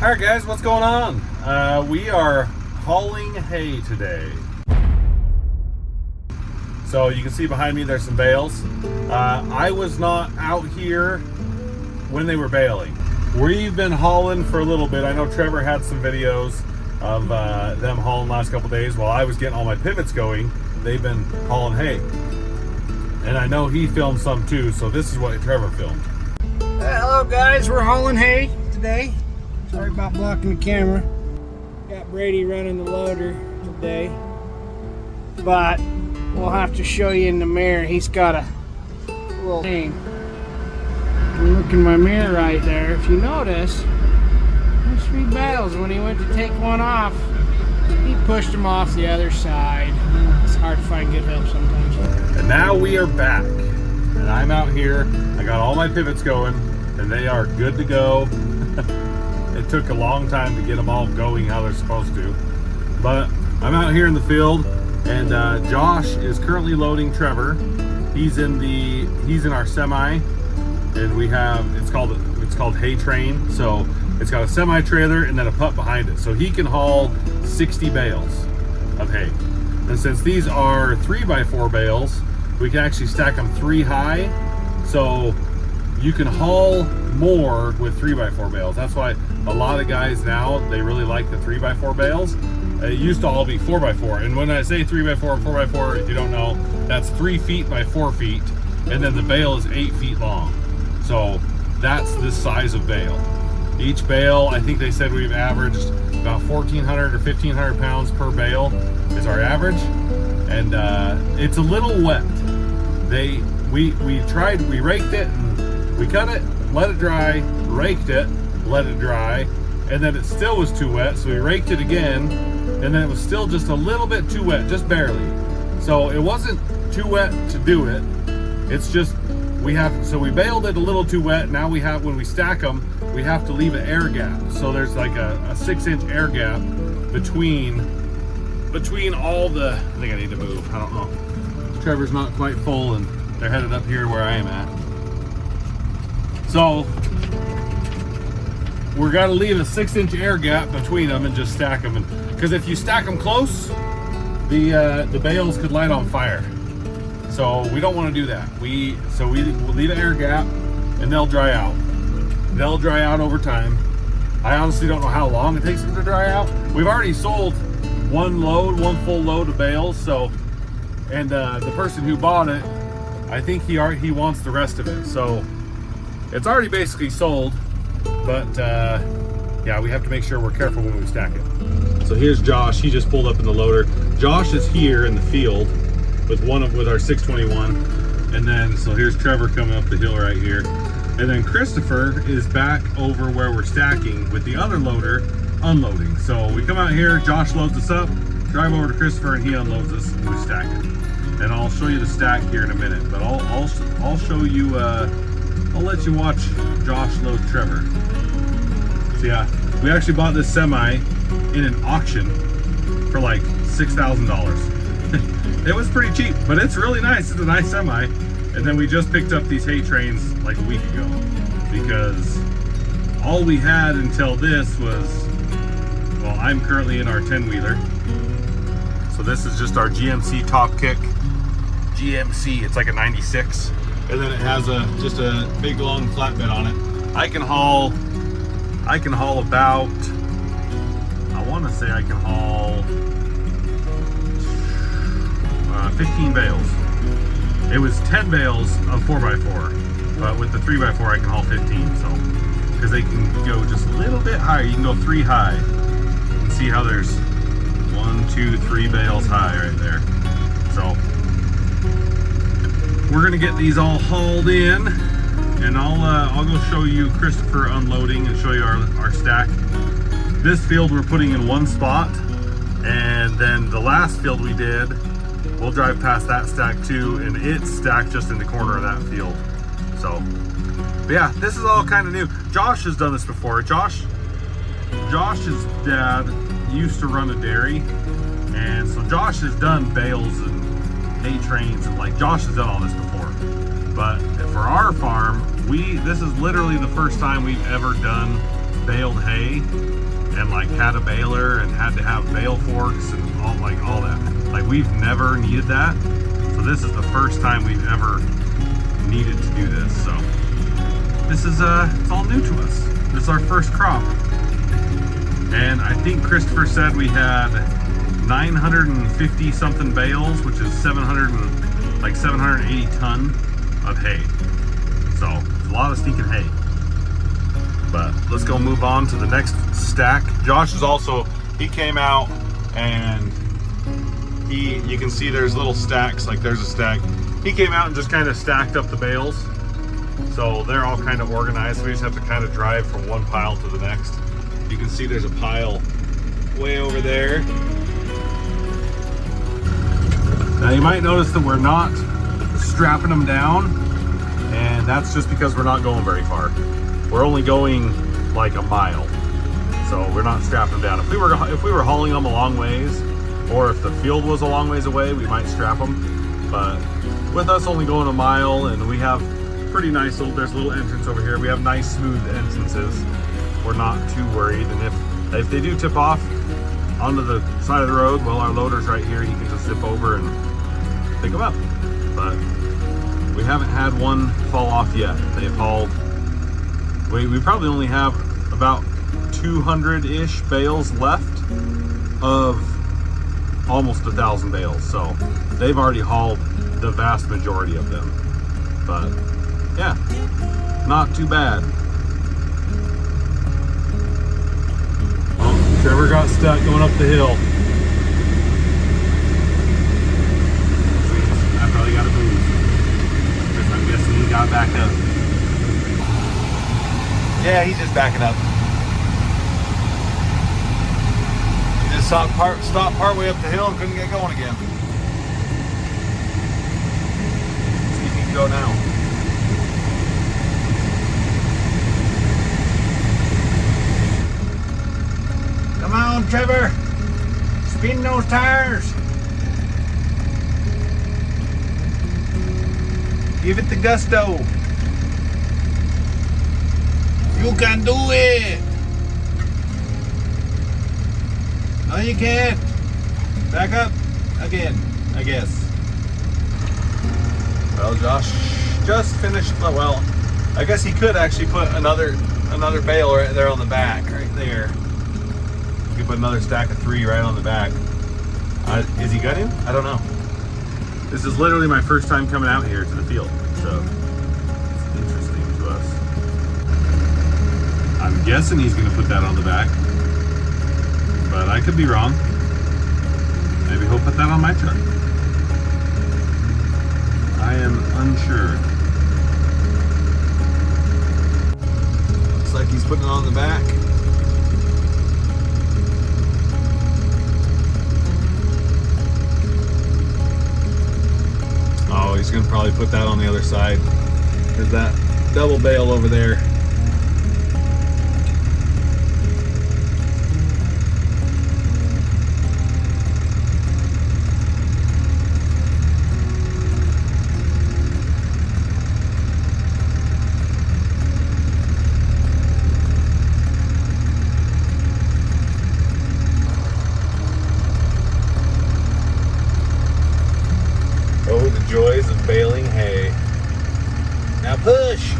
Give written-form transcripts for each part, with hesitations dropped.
All right, guys, what's going on? We are hauling hay today. So you can see behind me there's some bales. I was not out here when they were baling. We've been hauling for a little bit. I know Trevor had some videos of them hauling last couple days. While I was getting all my pivots going, they've been hauling hay. And I know he filmed some too, so this is what Trevor filmed. Hello guys, we're hauling hay today. Sorry about blocking the camera. Got Brady running the loader today. But we'll have to show you in the mirror. He's got a little thing. Look in my mirror right there. If you notice, there's 3 bales. When he went to take one off, he pushed them off the other side. It's hard to find good help sometimes. And now we are back. And I'm out here. I got all my pivots going, and they are good to go. It took a long time to get them all going how they're supposed to. But I'm out here in the field, and Josh is currently loading Trevor. He's in our semi, and we have it's called hay train. So it's got a semi trailer and then a putt behind it, so he can haul 60 bales of hay. And since these are 3x4 bales, we can actually stack them 3 high, so you can haul more with 3x4 bales. That's why a lot of guys now, they really like the 3x4 bales. It used to all be 4x4, and when I say 3x4 and 4x4, if you don't know, that's 3 feet by 4 feet, and then the bale is 8 feet long. So that's this size of bale. Each bale, I think they said we've averaged about 1,400 or 1,500 pounds per bale is our average, and it's a little wet. We raked it, and we cut it, let it dry, raked it, let it dry, and then it still was too wet, so we raked it again, and then it was still just a little bit too wet, just barely. So it wasn't too wet to do it. It's just we baled it a little too wet. Now when we stack them, we have to leave an air gap. So there's like a 6-inch air gap between all the. I think I need to move. I don't know. Trevor's not quite full, and they're headed up here where I am at. So we're gonna leave a 6-inch air gap between them and just stack them. Because if you stack them close, the bales could light on fire. So we don't want to do that. We'll leave an air gap, and they'll dry out. They'll dry out over time. I honestly don't know how long it takes them to dry out. We've already sold one full load of bales. So, and the person who bought it, I think he wants the rest of it. So it's already basically sold, but yeah, we have to make sure we're careful when we stack it. So here's Josh. He just pulled up in the loader. Josh is here in the field with our 621, and then so here's Trevor coming up the hill right here, and then Christopher is back over where we're stacking with the other loader unloading. So we come out here, Josh loads us up, drive over to Christopher, and he unloads us, and we stack it. And I'll show you the stack here in a minute, but I'll show you. I'll let you watch Josh load Trevor. So yeah, we actually bought this semi in an auction for like $6,000. It was pretty cheap, but it's really nice. It's a nice semi. And then we just picked up these hay trains like a week ago, because all we had until this was, well, I'm currently in our 10-wheeler. So this is just our GMC top kick. GMC, it's like a 96. And then it has just a big long flatbed on it. I can haul about, I want to say I can haul 15 bales. It was 10 bales of 4x4, but with the 3x4 I can haul 15. So because they can go just a little bit higher, you can go 3 high. You can see how there's 1, 2, 3 bales high right there. So we're gonna get these all hauled in, and I'll go show you Christopher unloading and show you our stack. This field we're putting in one spot, and then the last field we did, we'll drive past that stack too, and it's stacked just in the corner of that field. So, but yeah, this is all kind of new. Josh has done this before. Josh's dad used to run a dairy, and so Josh has done bales and hay trains, and like Josh has done all this before. But for our farm, this is literally the first time we've ever done baled hay and like had a baler and had to have bale forks and all that. Like we've never needed that. So this is the first time we've ever needed to do this. So this is it's all new to us. This is our first crop. And I think Christopher said we had 950 something bales, which is 780 ton of hay. So it's a lot of stinking hay. But let's go move on to the next stack. Josh is also, he came out and you can see there's little stacks, like there's a stack. He came out and just kind of stacked up the bales. So they're all kind of organized. We just have to kind of drive from one pile to the next. You can see there's a pile way over there. Now you might notice that we're not strapping them down, and that's just because we're not going very far. We're only going like a mile, so we're not strapping them down. If we were hauling them a long ways, or if the field was a long ways away, we might strap them. But with us only going a mile, and we have pretty nice there's a little entrance over here. We have nice smooth entrances. We're not too worried, and if they do tip off onto the side of the road, well, our loader's right here. He can just zip over and pick them up. But we haven't had one fall off yet. They've hauled. We probably only have about 200-ish bales left of almost 1,000 bales. So they've already hauled the vast majority of them. But yeah, not too bad. Oh, Trevor got stuck going up the hill. I probably got to move. Because I'm guessing he got back up. Yeah, he's just backing up. He just stopped partway up the hill and couldn't get going again. See if he can go now. Come on, Trevor. Spin those tires. Give it the gusto. You can do it. No, you can't. Back up again, I guess. Well, Josh just finished. Well, I guess he could actually put another bale right there on the back, right there. You could put another stack of 3 right on the back. Is he gutting? I don't know. This is literally my first time coming out here to the field, so it's interesting to us. I'm guessing he's going to put that on the back, but I could be wrong. Maybe he'll put that on my truck. I am unsure. Looks like he's putting it on the back. Oh, he's going to probably put that on the other side. There's that double bale over there. Oh, the joys of baling hay. Now push!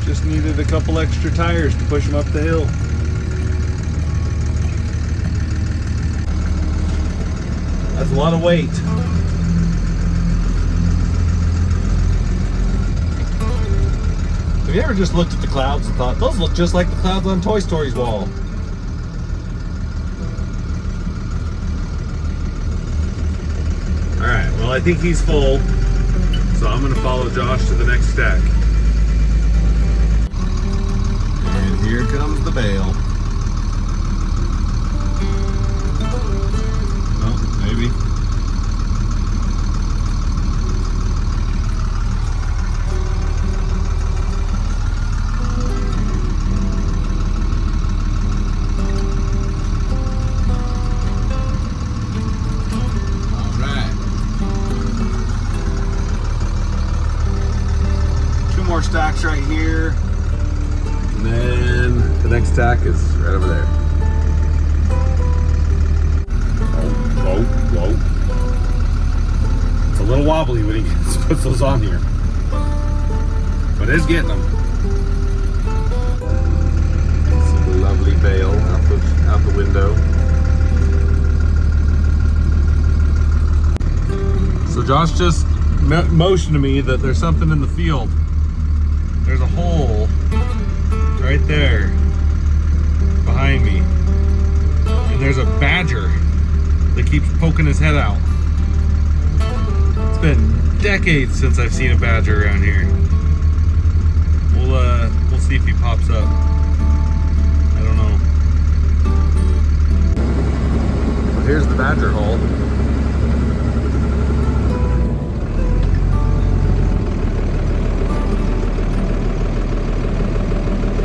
Just needed a couple extra tires to push them up the hill. That's a lot of weight. Have you ever just looked at the clouds and thought, those look just like the clouds on Toy Story's wall? Alright, well I think he's full, so I'm going to follow Josh to the next stack. And here comes the bale. Oh, maybe. more stacks right here. And then the next stack is right over there. Whoa, whoa, whoa. It's a little wobbly when he puts those on here. But it's getting them. Some lovely bale out the window. So Josh just motioned to me that there's something in the field. There's a hole right there behind me. And there's a badger that keeps poking his head out. It's been decades since I've seen a badger around here. We'll see if he pops up. I don't know. Well, here's the badger hole.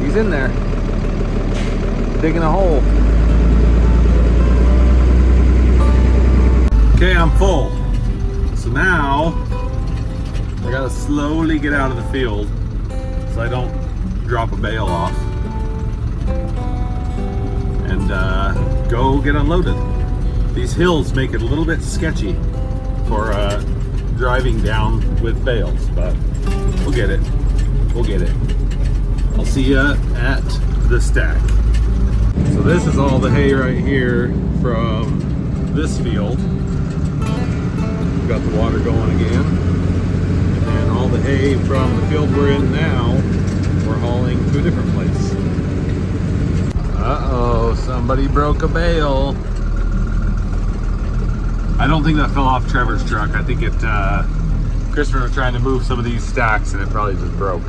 He's in there, digging a hole. Okay, I'm full. So now I gotta slowly get out of the field so I don't drop a bale off and go get unloaded. These hills make it a little bit sketchy for driving down with bales, but we'll get it. We'll get it. I'll see ya at the stack. So this is all the hay right here from this field. We've got the water going again. And all the hay from the field we're in now, we're hauling to a different place. Uh-oh, somebody broke a bale. I don't think that fell off Trevor's truck. I think Christopher was trying to move some of these stacks and it probably just broke.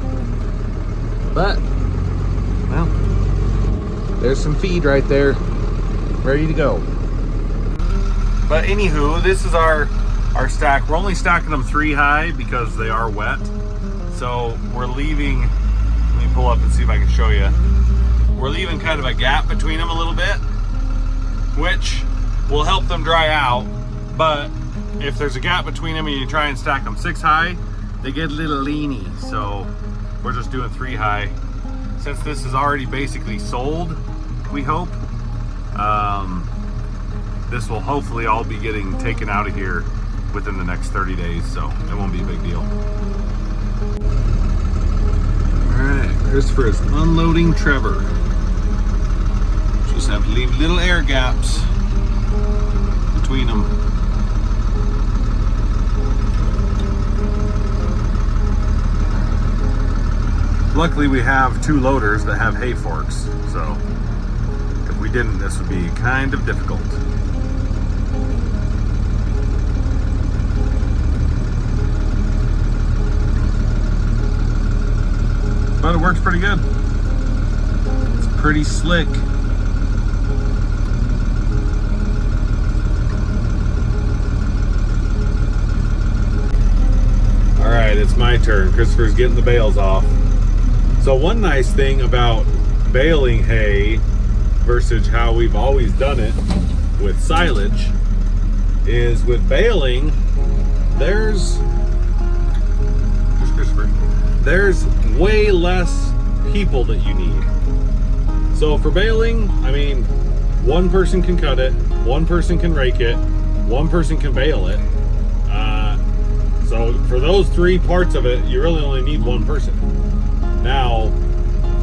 But, well, there's some feed right there, ready to go. But anywho, this is our stack. We're only stacking them 3 high because they are wet. So we're leaving, let me pull up and see if I can show you. We're leaving kind of a gap between them a little bit, which will help them dry out. But if there's a gap between them and you try and stack them 6 high, they get a little leany. So we're just doing 3 high. Since this is already basically sold, we hope, this will hopefully all be getting taken out of here within the next 30 days, so it won't be a big deal. All right, Christopher is unloading Trevor. Just have to leave little air gaps between them. Luckily we have 2 loaders that have hay forks, so if we didn't, this would be kind of difficult. But it works pretty good. It's pretty slick. All right, it's my turn. Christopher's getting the bales off. So one nice thing about baling hay versus how we've always done it with silage is with baling, there's way less people that you need. So for baling, I mean, one person can cut it, one person can rake it, one person can bale it. So for those 3 parts of it, you really only need one person. Now,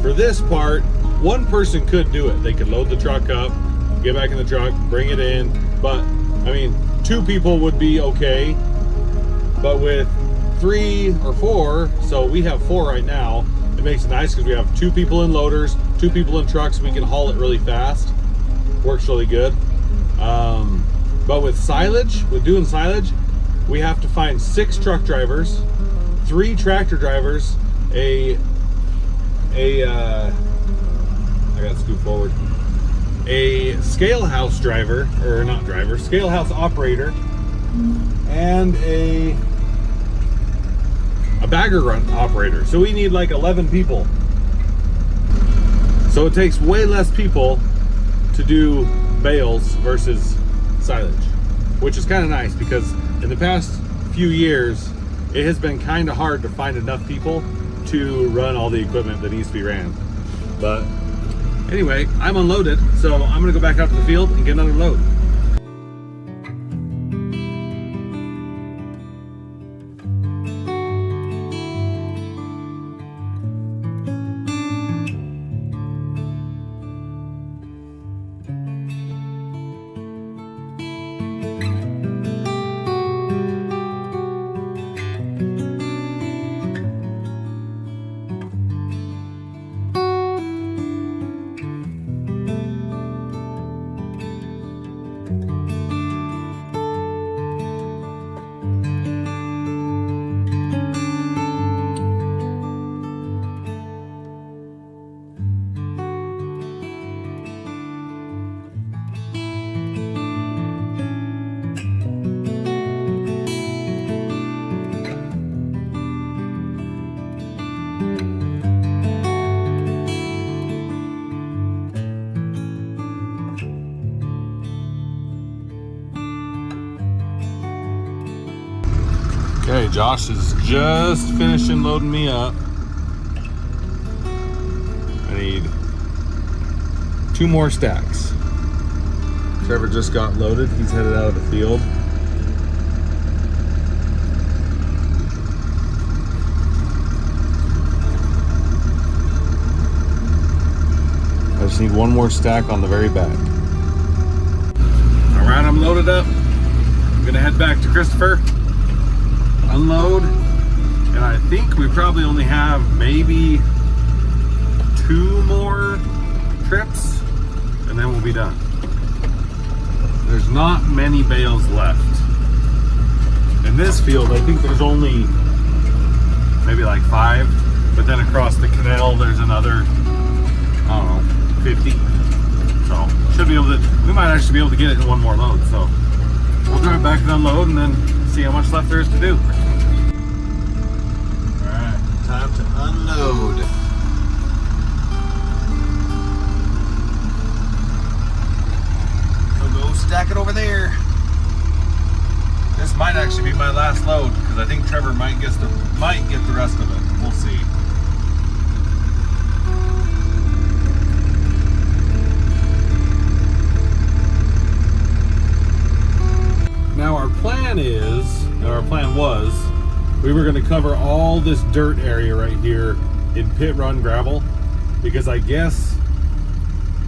for this part, one person could do it. They could load the truck up, get back in the truck, bring it in. But, I mean, 2 people would be okay. But with 3 or 4, so we have 4 right now, it makes it nice because we have 2 people in loaders, 2 people in trucks. We can haul it really fast. Works really good. But with silage, with doing silage, we have to find 6 truck drivers, 3 tractor drivers, I gotta scoot forward. A scale house driver, or not driver, scale house operator, and a bagger run operator. So we need like 11 people. So it takes way less people to do bales versus silage, which is kind of nice because in the past few years, it has been kind of hard to find enough people to run all the equipment that needs to be ran. But anyway, I'm unloaded, so I'm gonna go back out to the field and get another load. Okay, Josh is just finishing loading me up. I need 2 more stacks. Trevor just got loaded. He's headed out of the field. I just need 1 more stack on the very back. All right, I'm loaded up. I'm gonna head back to Christopher, unload, and I think we probably only have maybe 2 more trips and then we'll be done. There's not many bales left. In this field, I think there's only maybe like 5, but then across the canal there's another, I don't know, 50. So should be able to, we might actually be able to get it in 1 more load. So we'll drive back and unload and then see how much left there is to do. Alright, time to unload. So go stack it over there. This might actually be my last load because I think Trevor might get the rest of it. We'll see. Now our plan was, we were going to cover all this dirt area right here in pit run gravel, because I guess,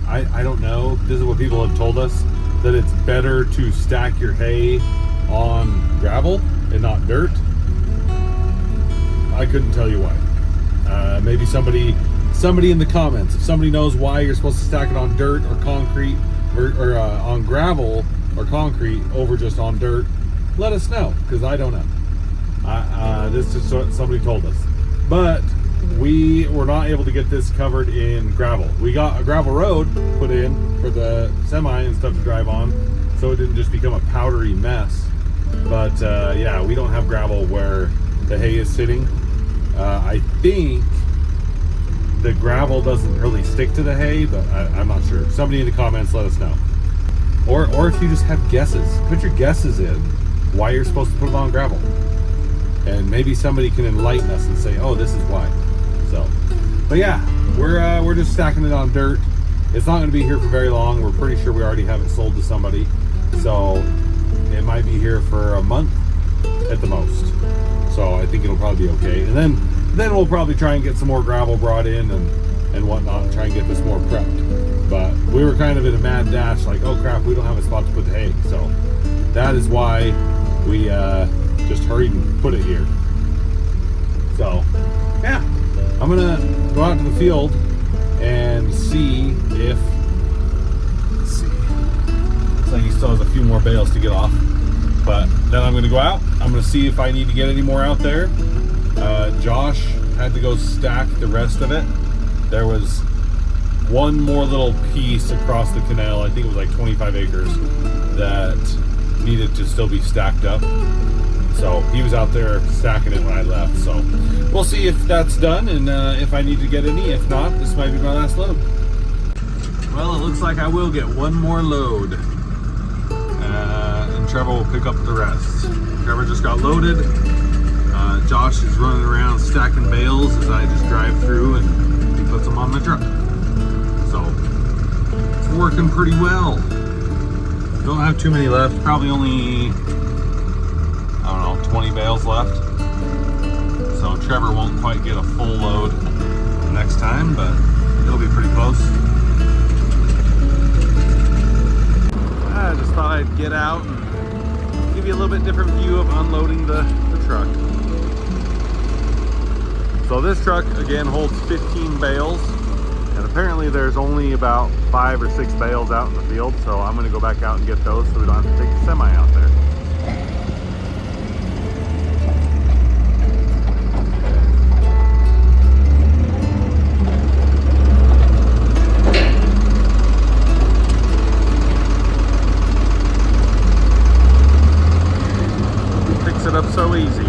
I don't know, this is what people have told us, that it's better to stack your hay on gravel and not dirt. I couldn't tell you why. Maybe somebody in the comments, if somebody knows why you're supposed to stack it on dirt or concrete, or on gravel or concrete over just on dirt, let us know, because I don't know. This is what somebody told us. But we were not able to get this covered in gravel. We got a gravel road put in for the semi and stuff to drive on, so it didn't just become a powdery mess. But yeah, we don't have gravel where the hay is sitting. I think the gravel doesn't really stick to the hay, but I'm not sure. Somebody in the comments let us know. Or if you just have guesses, put your guesses in why you're supposed to put it on gravel. And maybe somebody can enlighten us and say, oh, this is why. So, but yeah, we're just stacking it on dirt. It's not going to be here for very long. We're pretty sure we already have it sold to somebody. So it might be here for a month at the most. So I think it'll probably be okay. And then we'll probably try and get some more gravel brought in and whatnot, and try and get this more prepped. But we were kind of in a mad dash, like, oh crap, we don't have a spot to put the hay. So that is why we just hurried and put it here. So yeah, I'm gonna go out to the field and see if, let's see, looks like he still has a few more bales to get off. But then I'm gonna go out, I'm gonna see if I need to get any more out there. Josh had to go stack the rest of it. There was one more little piece across the canal, I think it was like 25 acres, that needed to still be stacked up. So he was out there stacking it when I left. So we'll see if that's done and if I need to get any. If not, this might be my last load. Well, it looks like I will get one more load. And Trevor will pick up the rest. Trevor just got loaded. Josh is running around stacking bales as I just drive through and he puts them on my truck. So it's working pretty well. Don't have too many left. Probably only, I don't know, 20 bales left. So Trevor won't quite get a full load next time, but it'll be pretty close. I just thought I'd get out and give you a little bit different view of unloading the truck. So this truck again holds 15 bales, and apparently there's only about 5 or 6 bales out in the field, so I'm going to go back out and get those so we don't have to take the semi out there. Up so easy.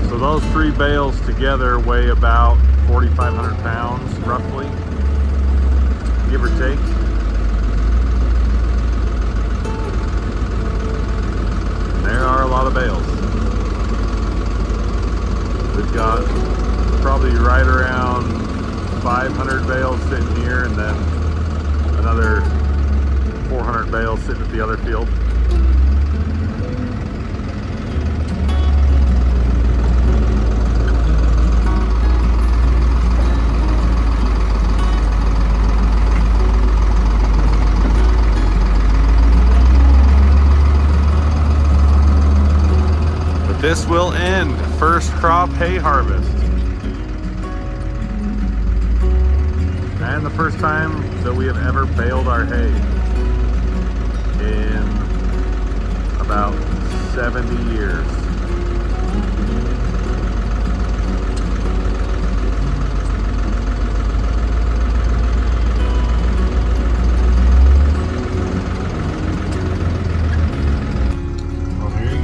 So those 3 bales together weigh about 4,500 pounds roughly, give or take. There are a lot of bales. We've got probably right around 500 bales sitting here, and then another 400 bales sitting at the other field. This will end first crop hay harvest. And the first time that we have ever baled our hay in about 70 years.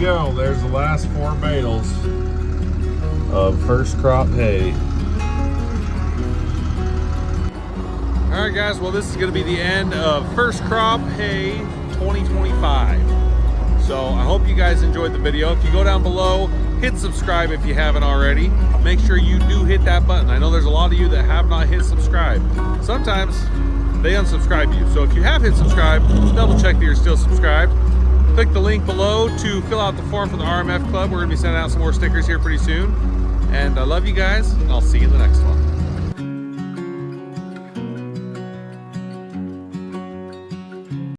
Go. There's the last 4 bales of first crop hay. All right, guys. Well, this is going to be the end of first crop hay 2025. So I hope you guys enjoyed the video. If you go down below, hit subscribe if you haven't already. Make sure you do hit that button. I know there's a lot of you that have not hit subscribe. Sometimes they unsubscribe you. So if you have hit subscribe, double check that you're still subscribed. Click the link below to fill out the form for the RMF Club. We're going to be sending out some more stickers here pretty soon. And I love you guys, and I'll see you in the next one.